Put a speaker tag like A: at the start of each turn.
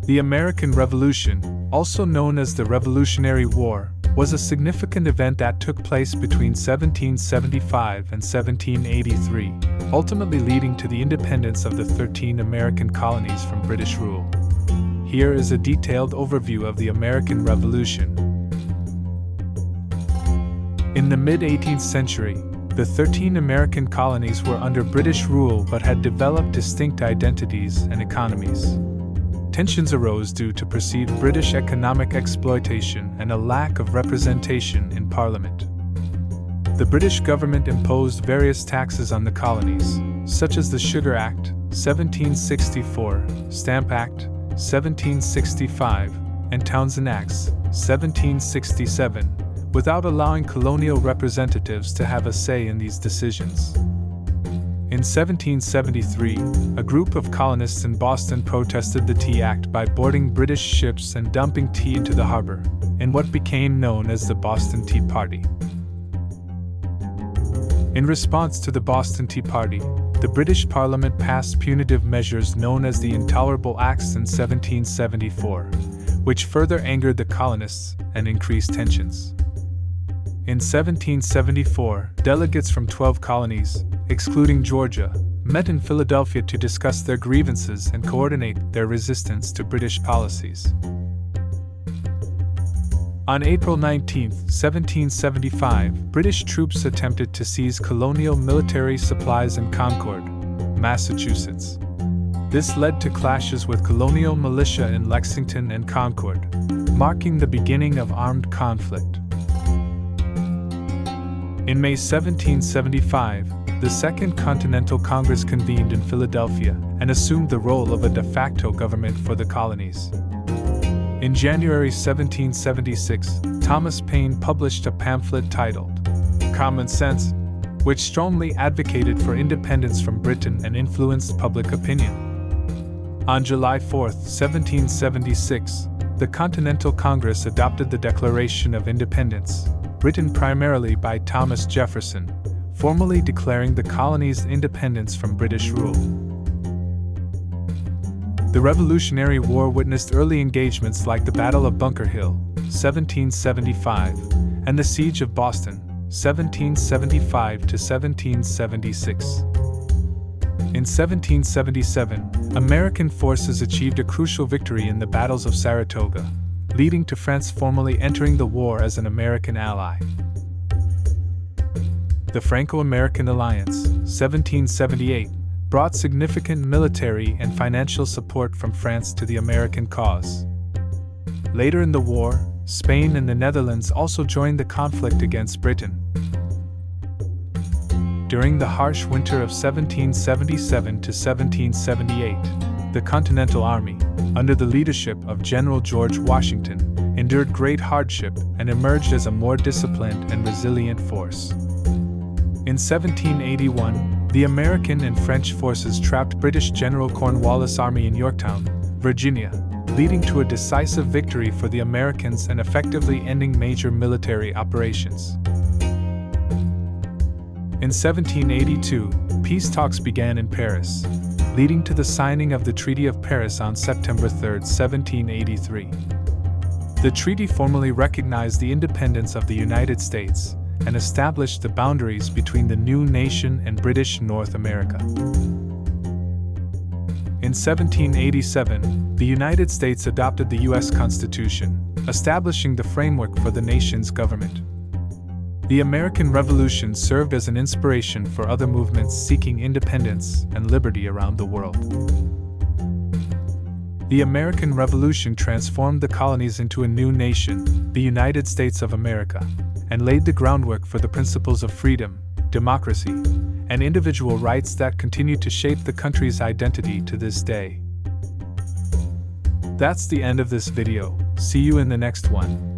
A: The American Revolution, also known as the Revolutionary War, was a significant event that took place between 1775 and 1783, ultimately leading to the independence of the 13 American colonies from British rule. Here is a detailed overview of the American Revolution. In the mid-18th century, the 13 American colonies were under British rule but had developed distinct identities and economies. Tensions arose due to perceived British economic exploitation and a lack of representation in Parliament. The British government imposed various taxes on the colonies, such as the Sugar Act, 1764, Stamp Act, 1765, and Townshend Acts, 1767, without allowing colonial representatives to have a say in these decisions. In 1773, a group of colonists in Boston protested the Tea Act by boarding British ships and dumping tea into the harbor, in what became known as the Boston Tea Party. In response to the Boston Tea Party, the British Parliament passed punitive measures known as the Intolerable Acts in 1774, which further angered the colonists and increased tensions. In 1774, delegates from 12 colonies, excluding Georgia, met in Philadelphia to discuss their grievances and coordinate their resistance to British policies. On April 19, 1775, British troops attempted to seize colonial military supplies in Concord, Massachusetts. This led to clashes with colonial militia in Lexington and Concord, marking the beginning of armed conflict. In May 1775, the Second Continental Congress convened in Philadelphia and assumed the role of a de facto government for the colonies. In January 1776, Thomas Paine published a pamphlet titled Common Sense, which strongly advocated for independence from Britain and influenced public opinion. On July 4, 1776, the Continental Congress adopted the Declaration of Independence, written primarily by Thomas Jefferson, formally declaring the colonies' independence from British rule. The Revolutionary War witnessed early engagements like the Battle of Bunker Hill, 1775, and the Siege of Boston, 1775 to 1776. In 1777, American forces achieved a crucial victory in the battles of Saratoga, leading to France formally entering the war as an American ally. The Franco-American Alliance, 1778, brought significant military and financial support from France to the American cause. Later in the war, Spain and the Netherlands also joined the conflict against Britain. During the harsh winter of 1777 to 1778, the Continental Army, under the leadership of General George Washington, endured great hardship and emerged as a more disciplined and resilient force. In 1781, the American and French forces trapped British General Cornwallis' army in Yorktown, Virginia, leading to a decisive victory for the Americans and effectively ending major military operations. In 1782, peace talks began in Paris, leading to the signing of the Treaty of Paris on September 3, 1783. The treaty formally recognized the independence of the United States and established the boundaries between the new nation and British North America. In 1787, the United States adopted the U.S. Constitution, establishing the framework for the nation's government. The American Revolution served as an inspiration for other movements seeking independence and liberty around the world. The American Revolution transformed the colonies into a new nation, the United States of America, and laid the groundwork for the principles of freedom, democracy, and individual rights that continue to shape the country's identity to this day. That's the end of this video. See you in the next one.